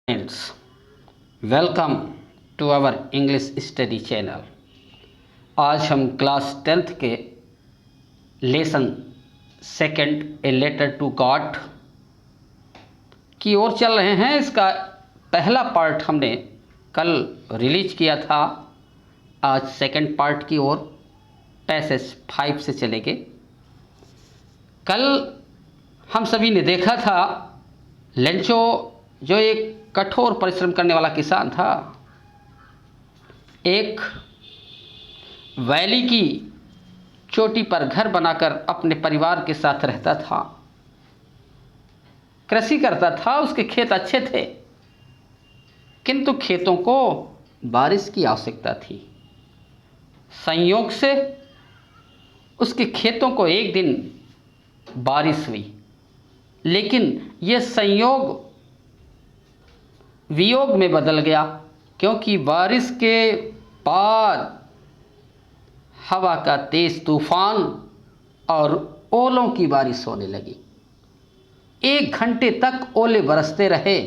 Friends, welcome to our English study channel। आज हम class 10th के lesson second a letter to God की ओर चल रहे हैं। इसका पहला पार्ट हमने कल रिलीज किया था। आज सेकंड पार्ट की ओर पैसेज 5 से चलेंगे। कल हम सभी ने देखा था लेंचो जो एक कठोर परिश्रम करने वाला किसान था, एक वैली की चोटी पर घर बनाकर अपने परिवार के साथ रहता था, कृषि करता था। उसके खेत अच्छे थे, किंतु खेतों को बारिश की आवश्यकता थी। संयोग से उसके खेतों को एक दिन बारिश हुई, लेकिन यह संयोग वियोग में बदल गया, क्योंकि बारिश के बाद हवा का तेज तूफान और ओलों की बारिश होने लगी। 1 घंटे तक ओले बरसते रहे।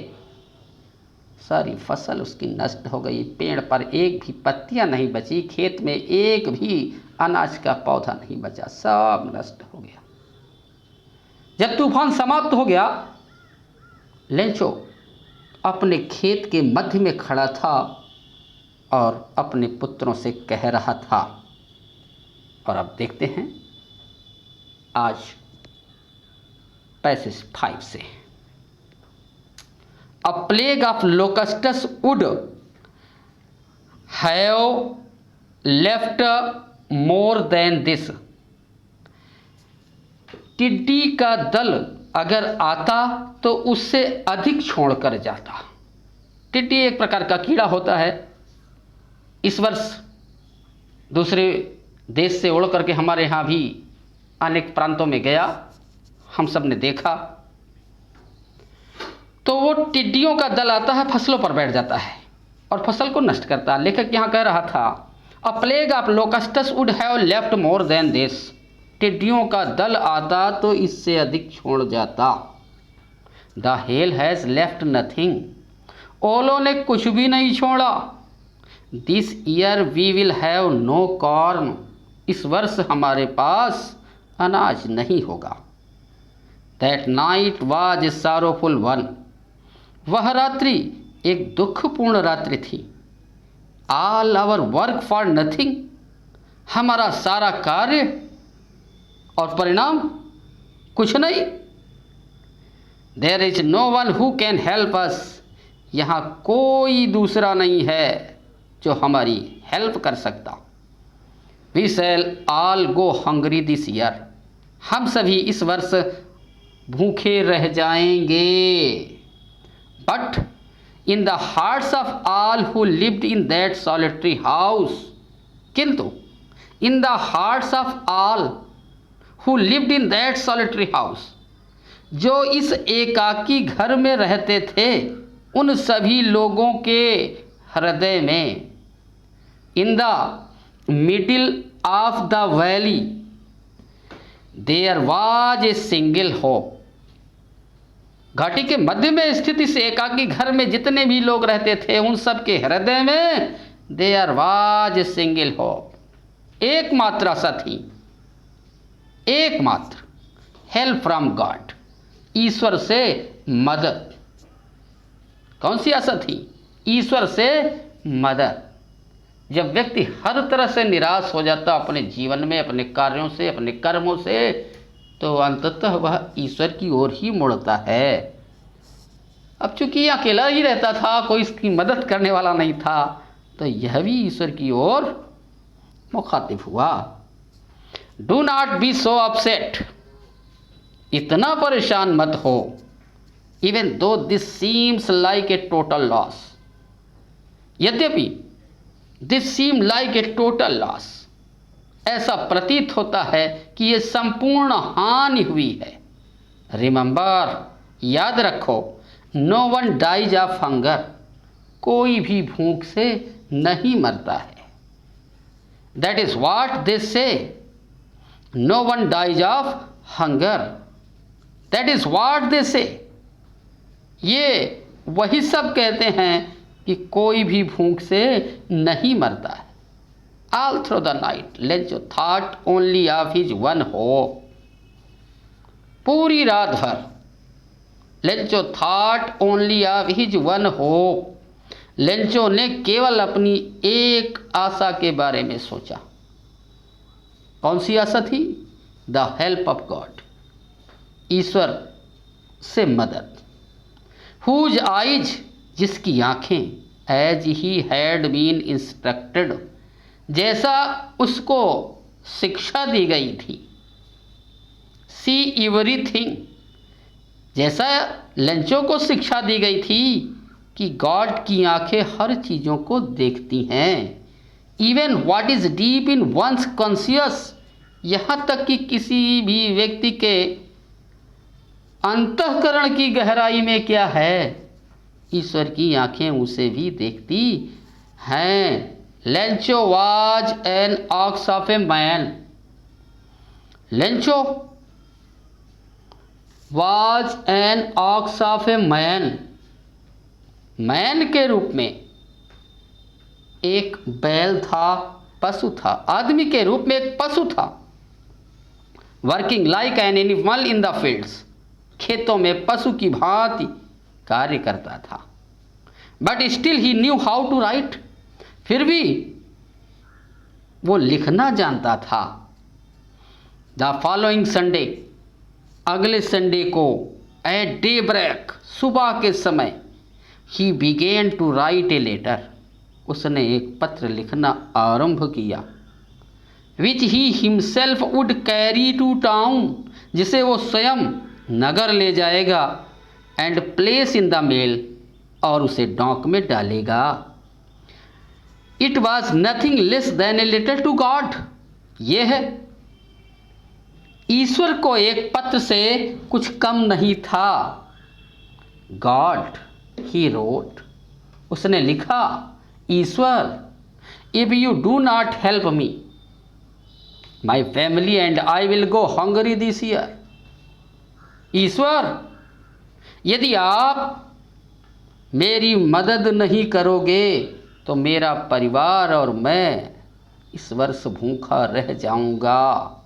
सारी फसल उसकी नष्ट हो गई। पेड़ पर एक भी पत्तियां नहीं बची, खेत में एक भी अनाज का पौधा नहीं बचा, सब नष्ट हो गया। जब तूफान समाप्त हो गया, लेंचो अपने खेत के मध्य में खड़ा था और अपने पुत्रों से कह रहा था। और अब देखते हैं आज पैसेज 5 से। A plague of locusts would have left more than this. टिड्डी का दल अगर आता तो उससे अधिक छोड़कर जाता। टिड्डी एक प्रकार का कीड़ा होता है। इस वर्ष दूसरे देश से उड़ करके हमारे यहाँ भी अनेक प्रांतों में गया, हम सब ने देखा। तो वो टिड्डियों का दल आता है, फसलों पर बैठ जाता है और फसल को नष्ट करता है। लेखक यहाँ कह रहा था, a plague of locusts would have left more than this. टिड्डियों का दल आता तो इससे अधिक छोड़ जाता। The hail has left nothing. ओलों ने कुछ भी नहीं छोड़ा। This year we will have no corn. इस वर्ष हमारे पास अनाज नहीं होगा। That night was a sorrowful one. वह रात्रि एक दुखपूर्ण रात्रि थी। All our work for nothing. हमारा सारा कार्य और परिणाम कुछ नहीं। There is no one who can help us. यहाँ कोई दूसरा नहीं है जो हमारी हेल्प कर सकता। We shall all go hungry this year. हम सभी इस वर्ष भूखे रह जाएंगे। But in the hearts of all who lived in that solitary house. किंतु in the hearts of all who lived in that solitary house, जो इस एकाकी घर में रहते थे, उन सभी लोगों के हृदय में, in the middle of the valley there was a single hope। घाटी के मध्य में स्थित इस एकाकी घर में जितने भी लोग रहते थे, उन सब के हृदय में there was a single hope। एकमात्र आशा थी, एकमात्र। Help from God. ईश्वर से मदद। कौन सी आशा थी? ईश्वर से मदद। जब व्यक्ति हर तरह से निराश हो जाता अपने जीवन में, अपने कार्यों से, अपने कर्मों से, तो अंततः वह ईश्वर की ओर ही मुड़ता है। अब चूंकि अकेला ही रहता था, कोई इसकी मदद करने वाला नहीं था, तो यह भी ईश्वर की ओर मुखातिब हुआ। Do not be so upset. इतना परेशान मत हो। Even though this seems like a total loss. यद्यपि this seem like a total loss, ऐसा प्रतीत होता है कि यह संपूर्ण हानि हुई है। रिमेंबर, याद रखो, no one dies of hunger. कोई भी भूख से नहीं मरता है। दैट इज व्हाट दे से। No one dies of hunger. That is what they say। ये वही सब कहते हैं कि कोई भी भूख से नहीं मरता है। All through the night Lencho thought only of his one hope. पूरी रात भर Lencho thought only of his one hope. Lencho ने केवल अपनी एक आशा के बारे में सोचा। कौन सी आशा थी? द हेल्प ऑफ गॉड, ईश्वर से मदद। हुज आइज, जिसकी आंखें, as he had been instructed, जैसा उसको शिक्षा दी गई थी। सी एवरीथिंग, जैसा लेंचो को शिक्षा दी गई थी कि गॉड की आंखें हर चीज़ों को देखती हैं। Even what is deep in one's conscious, यहाँ तक कि किसी भी व्यक्ति के अंतःकरण की गहराई में क्या है, ईश्वर की आंखें उसे भी देखती हैं। Lencho was an ox of a man. Lencho was an ox of a man, man के रूप में एक बैल था, पशु था, आदमी के रूप में एक पशु था। Working like an animal in the fields, खेतों में पशु की भांति कार्य करता था। But still he knew how to write, फिर भी वो लिखना जानता था। द फॉलोइंग संडे, अगले संडे को, एट डे ब्रेक, सुबह के समय, he began to write a letter, उसने एक पत्र लिखना आरंभ किया। Which he himself would carry to town, जिसे वो स्वयं नगर ले जाएगा, and place in the mail, और उसे डाक में डालेगा। It was nothing less than a letter to God, ये है ईश्वर को एक पत्र से कुछ कम नहीं था। गॉड, ही रोट, उसने लिखा, ईश्वर, if you do not help me, my family and I will go hungry this year. ईश्वर, यदि आप मेरी मदद नहीं करोगे तो मेरा परिवार और मैं इस वर्ष भूखा रह जाऊंगा।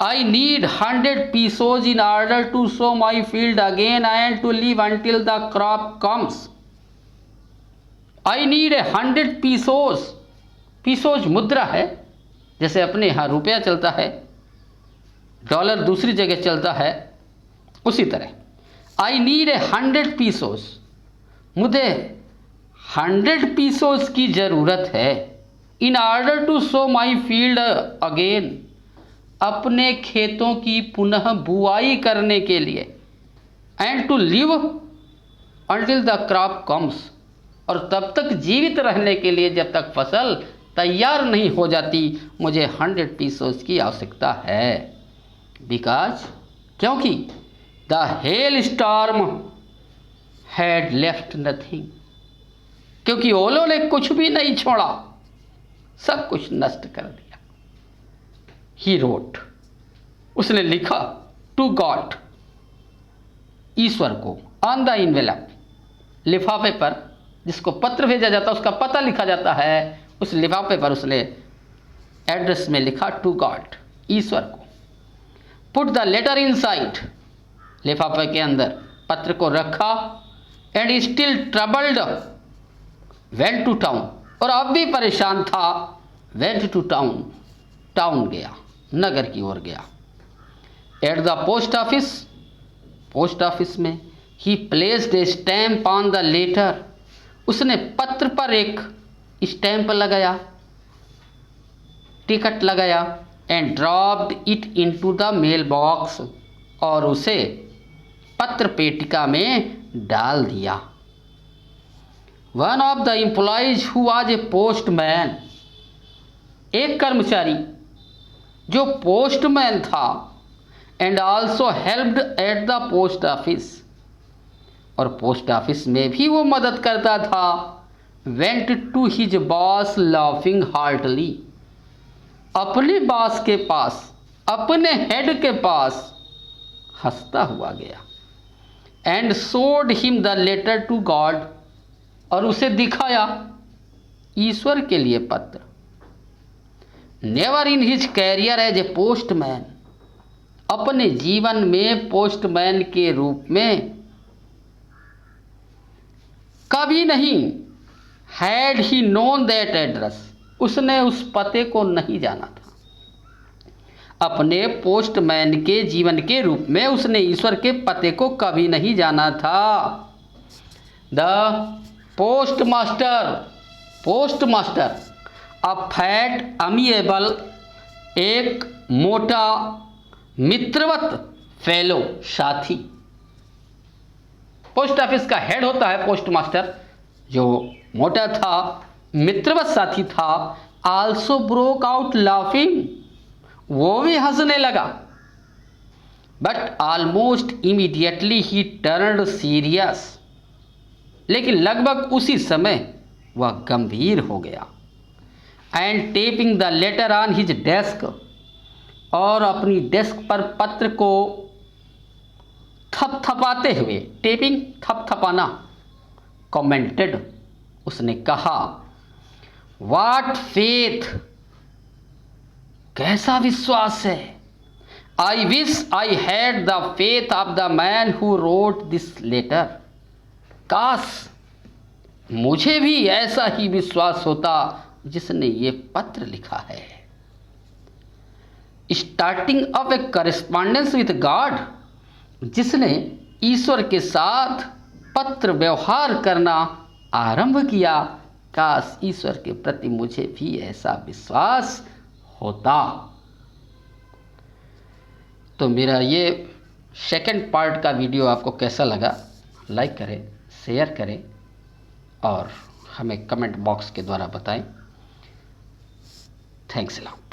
I need 100 pesos in order to sow my field again and to live until the crop comes. I need 100 pesos. pesos मुद्रा है, जैसे अपने यहाँ रुपया चलता है, डॉलर दूसरी जगह चलता है, उसी तरह I need 100 pesos. मुझे 100 pesos की ज़रूरत है। In order to sow my field again, अपने खेतों की पुनः बुआई करने के लिए, and to live until the crop comes, और तब तक जीवित रहने के लिए जब तक फसल तैयार नहीं हो जाती, मुझे 100 pesos की आवश्यकता है। बिकॉज, क्योंकि the hell storm had left nothing, क्योंकि ओलों ने कुछ भी नहीं छोड़ा, सब कुछ नष्ट कर दिया। ही रोट, उसने लिखा, टू गॉड, ईश्वर को, ऑन द इनवेलप, लिफाफे पर, जिसको पत्र भेजा जाता है उसका पता लिखा जाता है, उस लिफाफे पर उसने एड्रेस में लिखा, टू गॉड, ईश्वर को। पुट द लेटर इनसाइड, लिफाफे के अंदर पत्र को रखा, and still troubled went to town, और अब भी परेशान था, वेंट टू टाउन, टाउन गया, नगर की ओर गया। At the post office, post office में, he placed a stamp on the letter, उसने पत्र पर एक स्टैम्प लगाया, टिकट लगाया, and dropped it into the mailbox, और उसे पत्र पेटिका में डाल दिया। One of the employees who was a postman, एक कर्मचारी जो पोस्टमैन था, and also helped at the post office, और पोस्ट ऑफिस में भी वो मदद करता था, went to his boss laughing heartily, अपने बॉस के पास, अपने हेड के पास हंसता हुआ गया। And showed him the letter to God, और उसे दिखाया ईश्वर के लिए पत्र। Never in his career as a postman, अपने जीवन में पोस्टमैन के रूप में कभी नहीं, had he known that address, उसने उस पते को नहीं जाना था। अपने पोस्टमैन के जीवन के रूप में उसने ईश्वर के पते को कभी नहीं जाना था। The postmaster, postmaster a fat amiable, एक मोटा मित्रवत फेलो, साथी। पोस्ट ऑफिस का हेड होता है पोस्टमास्टर, जो मोटा था, मित्रवत साथी था। आल्सो ब्रोक आउट लाफिंग, वो भी हंसने लगा। But almost immediately he turned serious, लेकिन लगभग उसी समय वह गंभीर हो गया। And tapping the letter on his desk, और अपनी डेस्क पर पत्र को थपथपाते हुए, टेपिंग थपथपाना, कमेंटेड, उसने कहा, व्हाट फेथ, कैसा विश्वास है। I wish I had the faith of the man who wrote this letter, काश मुझे भी ऐसा ही विश्वास होता जिसने ये पत्र लिखा है। Starting up A correspondence with God, जिसने ईश्वर के साथ पत्र व्यवहार करना आरंभ किया। काश ईश्वर के प्रति मुझे भी ऐसा विश्वास होता। तो मेरा ये सेकंड पार्ट का वीडियो आपको कैसा लगा, लाइक करें, शेयर करें और हमें कमेंट बॉक्स के द्वारा बताएं। Thanks a lot.